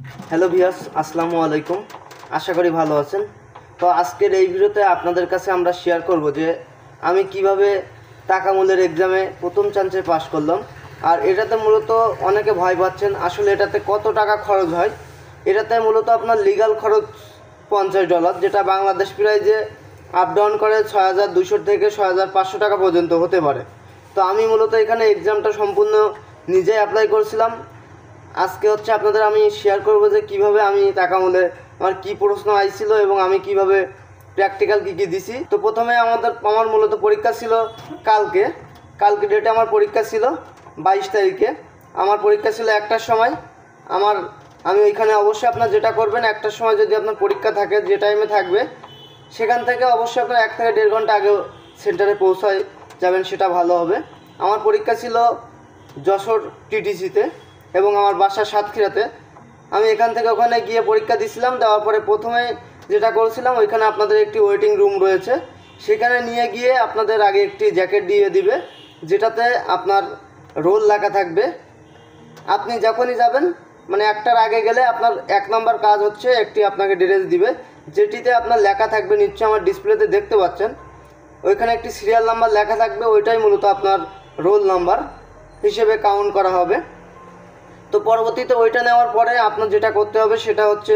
Hello viewers, আসসালামু আলাইকুম। আশা করি ভালো আছেন। তো আজকের এই ভিডিওতে আপনাদের কাছে আমরা শেয়ার করব যে আমি কিভাবে তাকামুলের এক্সামে প্রথম চান্সে পাস করলাম। আর এটাতে মূলত অনেকে ভয় পাচ্ছেন, আসলে এটাতে কত টাকা খরচ হয়। এটাতে মূলত আপনার লিগ্যাল খরচ $50, যেটা বাংলাদেশ প্রাইজে আপ ডাউন করে 6200 থেকে 6500 টাকা পর্যন্ত হতে পারে। তো আমি মূলত এখানে এক্সামটা সম্পূর্ণ নিজেই অ্যাপ্লাই করেছিলাম। আজকে আপনাদের আমি শেয়ার করব যে কিভাবে আমি তাকামুলে আমার কি প্রশ্ন আইছিল এবং আমি কিভাবে প্র্যাকটিক্যাল কী দিছি। তো প্রথমে আমার মূলত পরীক্ষা ছিল কালকে ডেটে আমার পরীক্ষা ছিল 22 তারিখে। আমার পরীক্ষা ছিল 1টার সময়। আমি ওইখানে অবশ্যই আপনার যেটা করবেন, 1টার সময় যদি আপনার পরীক্ষা থাকে, যে টাইমে থাকবে সেখান থেকে অবশ্যই আপনার 1 থেকে 1.5 ঘন্টা আগে সেন্টারে পৌঁছায় যাবেন, সেটা ভালো হবে। আমার পরীক্ষা ছিল যশোর টিটিসিতে এবং আমার বাসা সাতক্ষীরাতে। আমি এখান থেকে ওখানে গিয়ে পরীক্ষা দিয়েছিলাম। দেওয়ার পরে প্রথমে যেটা করেছিলাম, ওইখানে আপনাদের একটি ওয়েটিং রুম রয়েছে, সেখানে নিয়ে গিয়ে আপনাদের আগে একটি জ্যাকেট দিয়ে দিবে, যেটাতে আপনার রোল লেখা থাকবে। আপনি যখনই যাবেন, মানে 1টার আগে গেলে আপনার 1 নম্বর কাজ হচ্ছে একটি আপনাকে ড্রেস দিবে, যেটিতে আপনার লেখা থাকবে, নিশ্চয়ই আমার ডিসপ্লেতে দেখতে পাচ্ছেন, ওইখানে একটি সিরিয়াল নাম্বার লেখা থাকবে। ওইটাই মূলত আপনার রোল নাম্বার হিসেবে কাউন্ট করা হবে। তো পরবর্তীতে ওইটা নেওয়ার পরে আপনার যেটা করতে হবে সেটা হচ্ছে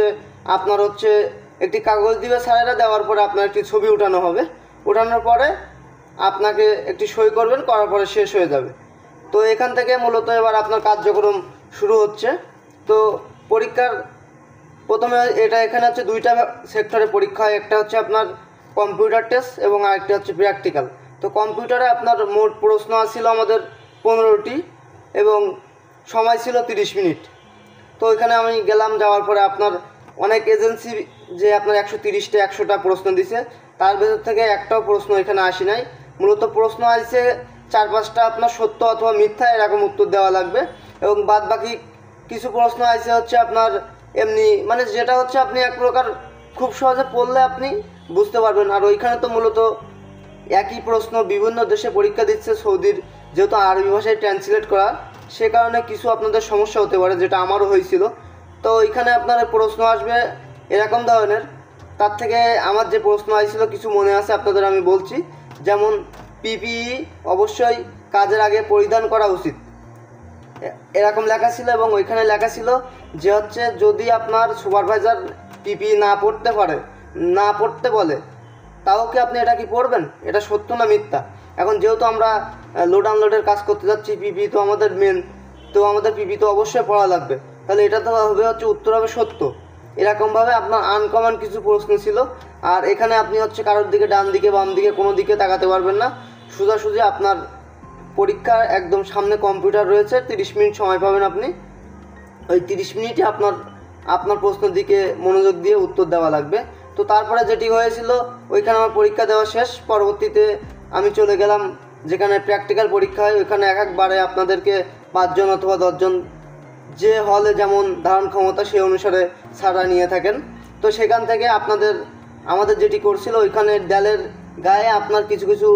আপনার একটি কাগজ দিবে স্যারেরা, দেওয়ার পরে আপনার একটি ছবি উঠানো হবে। উঠানোর পরে আপনাকে একটি সই করবেন, করার পরে শেষ হয়ে যাবে। তো এখান থেকে মূলত এবার আপনার কার্যক্রম শুরু হচ্ছে। তো পরীক্ষার প্রথমে এখানে 2টা সেক্টরে পরীক্ষা হয়। একটা হচ্ছে আপনার কম্পিউটার টেস্ট এবং আরেকটা হচ্ছে প্র্যাকটিক্যাল। তো কম্পিউটারে আপনার মোট প্রশ্ন আসছিল আমাদের 15টি এবং সময় ছিল 30 মিনিট। তো ওইখানে আমি গেলাম, যাওয়ার পরে আপনার অনেক এজেন্সি যে আপনার 130টা 100টা প্রশ্ন দিছে, তার ভেতর থেকে একটাও প্রশ্ন এখানে আসি নাই। মূলত প্রশ্ন আসছে 4-5টা আপনার সত্য অথবা মিথ্যা এরকম উত্তর দেওয়া লাগবে, এবং বাদ বাকি কিছু প্রশ্ন আসছে আপনার এমনি, মানে যেটা আপনি এক প্রকার খুব সহজে পড়লে আপনি বুঝতে পারবেন। আর ওইখানে তো মূলত একই প্রশ্ন বিভিন্ন দেশে পরীক্ষা দিচ্ছে, সৌদির যেহেতু আরবি ভাষায় ট্রান্সলেট করা, সে কারণে কিছু আপনাদের সমস্যা হতে পারে, যেটা আমারও হয়েছিল। তো ওইখানে আপনার প্রশ্ন আসবে এরকম ধরনের। তার থেকে আমার যে প্রশ্ন আসছিল কিছু মনে আছে আপনাদের আমি বলছি। যেমন পিপিই অবশ্যই কাজের আগে পরিধান করা উচিত, এরকম লেখা ছিল। এবং ওইখানে লেখা ছিল যে যদি আপনার সুপারভাইজার পিপিই না পড়তে বলে, তাও কি আপনি এটা কি পড়বেন? এটা সত্য না মিথ্যা? এখন যেহেতু আমরা লোড আনলোডের কাজ করতে যাচ্ছি, পিপি তো আমাদের মেন, তো আমাদের পিপি তো অবশ্যই পড়া লাগবে। তাহলে এটা তো হবে উত্তর হবে সত্য। এরকমভাবে আপনার আনকমন কিছু প্রশ্ন ছিল। আর এখানে আপনি কারোর দিকে ডান দিকে বাম দিকে কোনো দিকে তাকাতে পারবেন না, সোজাসুজি আপনার পরীক্ষার একদম সামনে কম্পিউটার রয়েছে, 30 মিনিট সময় পাবেন আপনি। ওই 30 মিনিটে আপনার প্রশ্নের দিকে মনোযোগ দিয়ে উত্তর দেওয়া লাগবে। তো তারপরে যেটি হয়েছিল, ওইখানে আমার পরীক্ষা দেওয়া শেষ। পরবর্তীতে আমি চলে গেলাম যেখানে প্র্যাকটিক্যাল পরীক্ষা হয়। ওইখানে একবারে আপনাদেরকে 5 জন অথবা 10 জন, যে হলে যেমন ধারণ ক্ষমতা সেই অনুসারে স্যাররা নিয়ে থাকেন। তো সেখান থেকে আমাদের যেটি করছিল, ওইখানে দেয়ালের গায়ে আপনার কিছু কিছু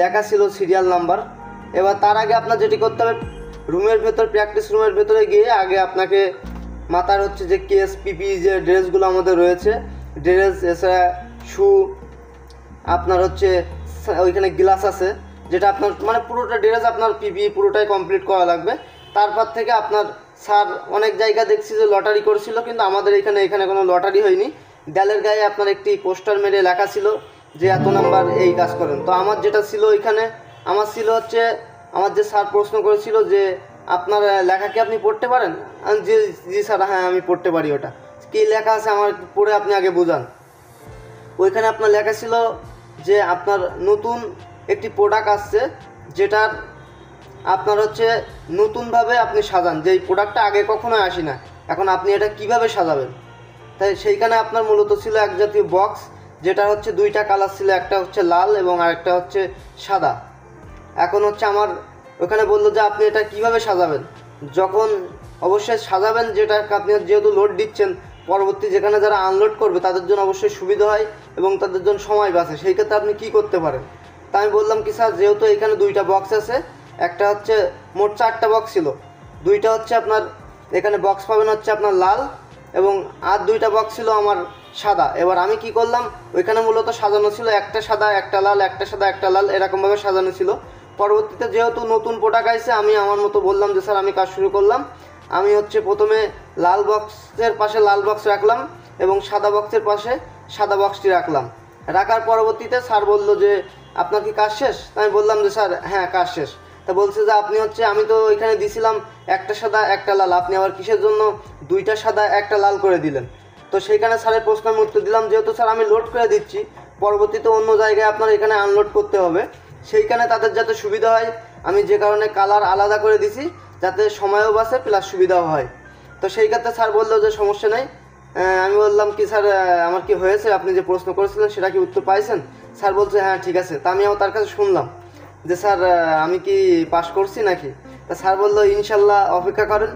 লেখা ছিল সিরিয়াল নাম্বার। এবার তার আগে আপনার যেটি করতে হবে, প্র্যাকটিস রুমের ভেতরে গিয়ে আগে আপনাকে মাথার যে কেস পিপি যে ড্রেসগুলো আমাদের রয়েছে, ড্রেস এছাড়া শু, আপনার ওইখানে গ্লাস আছে, যেটা আপনার মানে পুরোটা ড্রেস আপনার পিপি পুরোটাই কমপ্লিট করা লাগবে। তারপর থেকে আপনার স্যার অনেক জায়গা দেখছি যে লটারি করছিল, কিন্তু আমাদের এখানে কোনো লটারি হয়নি। দেয়ালের গায়ে আপনার একটি পোস্টার মেরে লেখা ছিল যে এত নাম্বার এই কাজ করেন। তো আমার যেটা ছিল ওইখানে আমার ছিল আমার যে স্যার প্রশ্ন করেছিল যে আপনার লেখা কি আপনি পড়তে পারেন? জি জি স্যার, হ্যাঁ আমি পড়তে পারি। ওটা কী লেখা আছে আমার পড়ে আপনি আগে বোঝান। ওইখানে আপনার লেখা ছিল যে আপনার নতুন একটি প্রোডাক্ট আসছে, যেটার আপনার নতুনভাবে আপনি সাজান, যেই প্রোডাক্টটা আগে কখনোই আসি না, এখন আপনি এটা কিভাবে সাজাবেন। তাই সেইখানে আপনার মূলত ছিল এক জাতীয় বক্স, যেটা 2টা কালার ছিল, একটা লাল এবং আরেকটা সাদা। এখন আমার ওখানে বললো যে আপনি এটা কিভাবে সাজাবেন। যখন অবশ্যই সাজাবেন, যেটা আপনি যেহেতু লোড দিচ্ছেন, পরবর্তী যেখানে যারা আনলোড করবে তাদের জন্য অবশ্যই সুবিধা হয় এবং তাদের জন্য সময় বাঁচে। সেই ক্ষেত্রে আপনি কী করতে পারেন? তা আমি বললাম কি স্যার, যেহেতু এখানে 2টা বক্স আছে, একটা মোট 4টা বক্স ছিল, 2টা আপনার এখানে বক্স পাবেন হচ্ছে আপনার লাল, এবং আর 2টা বক্স ছিল আমার সাদা। এবার আমি কি করলাম, ওইখানে মূলত সাজানো ছিল একটা সাদা একটা লাল, একটা সাদা একটা লাল, এরকমভাবে সাজানো ছিল। পরবর্তীতে যেহেতু নতুন প্রোডাক্ট আইছে, আমি আমার মতো বললাম যে স্যার আমি কাজ শুরু করলাম। আমি হচ্ছে প্রথমে লাল বক্সের পাশে লাল বক্স রাখলাম এবং সাদা বক্সের পাশে সাদা বক্সটি রাখলাম। রাখার পরবর্তীতে স্যার বললো যে আপনার কি কাজ শেষ? আমি বললাম যে স্যার হ্যাঁ কাজ শেষ। তা বলছে যে আপনি হচ্ছে, আমি তো এখানে দিছিলাম একটা সাদা একটা লাল, আপনি আবার কিসের জন্য 2টা সাদা একটা লাল করে দিলেন? তো সেইখানে স্যারের প্রশ্ন আমি উত্তর দিলাম, যেহেতু স্যার আমি লোড করে দিচ্ছি, পরবর্তীতে অন্য জায়গায় আপনার এখানে আনলোড করতে হবে, সেইখানে তাদের যাতে সুবিধা হয়, আমি যে কারণে কালার আলাদা করে দিছি, যাতে সময়ও বাঁচে প্লাস সুবিধাও হয়। তো সেই ক্ষেত্রে স্যার বললো যে সমস্যা নেই। আমি বললাম কি স্যার আমার কি হয়েছে, আপনি যে প্রশ্ন করেছিলেন সেটা কি উত্তর পাইছেন? স্যার বলছে হ্যাঁ ঠিক আছে। তা আমিও তার কাছে শুনলাম যে স্যার আমি কি পাস করছি নাকি? তা স্যার বললো ইনশাল্লাহ অপেক্ষা করেন,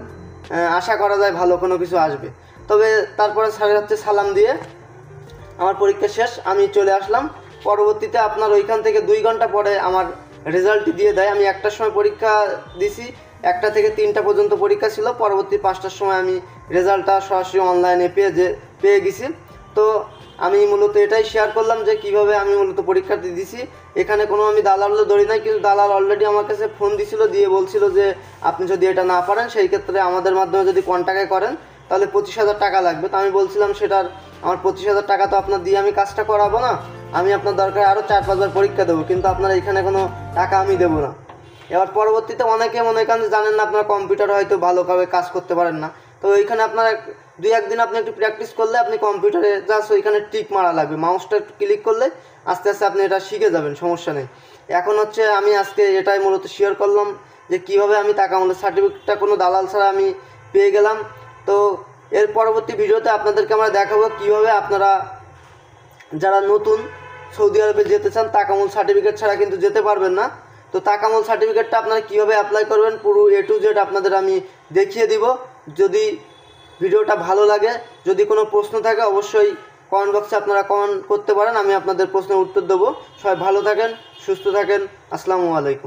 আশা করা যায় ভালো কোনো কিছু আসবে। তবে তারপরে স্যারের হচ্ছে সালাম দিয়ে আমার পরীক্ষা শেষ, আমি চলে আসলাম। পরবর্তীতে আপনার ওইখান থেকে 2 ঘন্টা পরে আমার রেজাল্টটি দিয়ে দেয়। আমি 1টার সময় পরীক্ষা দিছি, 1টা থেকে 3টা পর্যন্ত পরীক্ষা ছিল। পরবর্তী 5টার সময় আমি রেজাল্টটা সরাসরি অনলাইনে পেয়ে গেছি। তো আমি মূলত এটাই শেয়ার করলাম যে কিভাবে আমি মূলত পরীক্ষাটি দিছি। এখানে কোনো আমি দালালও ধরি নাই, কিন্তু দালাল অলরেডি আমার কাছে ফোন দিছিল, দিয়ে বলছিল যে আপনি যদি এটা না পারেন সেই ক্ষেত্রে আমাদের মাধ্যমে যদি কন্ট্যাক্টে করেন তাহলে 25,000 টাকা লাগবে। তো আমি বলছিলাম সেটার আমার 25,000 টাকা তো আপনার দিয়ে আমি কাজটা করাবো না, আমি আপনার দরকার আরও 4-5 বার পরীক্ষা দেবো, কিন্তু আপনার এখানে কোনো টাকা আমি দেবো না। এবার পরবর্তীতে অনেকে মনে করেন যে জানেন না, আপনার কম্পিউটার হয়তো ভালোভাবে কাজ করতে পারেন না, তো ওইখানে আপনার 2-1 দিন আপনি একটু প্র্যাকটিস করলে আপনি কম্পিউটারে জাস্ট ওইখানে টিক মারা লাগবে, মাউসটা একটু ক্লিক করলে আস্তে আস্তে আপনি এটা শিখে যাবেন, সমস্যা নেই। এখন হচ্ছে আমি আজকে এটাই মূলত শেয়ার করলাম যে কীভাবে আমি টাকা আমাদের সার্টিফিকেটটা কোনো দালাল ছাড়া আমি পেয়ে গেলাম। তো এর পরবর্তী ভিডিওতে আপনাদেরকে আমরা দেখাবো কীভাবে আপনারা যারা নতুন সৌদি আরবে যেতে চান তাকামুল সার্টিফিকেট ছাড়া কিন্তু যেতে পারবেন না। তো তাকামুল সার্টিফিকেটটা আপনারা কীভাবে অ্যাপ্লাই করবেন পুরো A to Z আপনাদের আমি দেখিয়ে দিব। যদি ভিডিওটা ভালো লাগে, যদি কোনো প্রশ্ন থাকে অবশ্যই কমেন্ট বক্সে আপনারা কমেন্ট করতে পারেন, আমি আপনাদের প্রশ্নের উত্তর দেবো। সবাই ভালো থাকেন, সুস্থ থাকেন, আসসালামু আলাইকুম।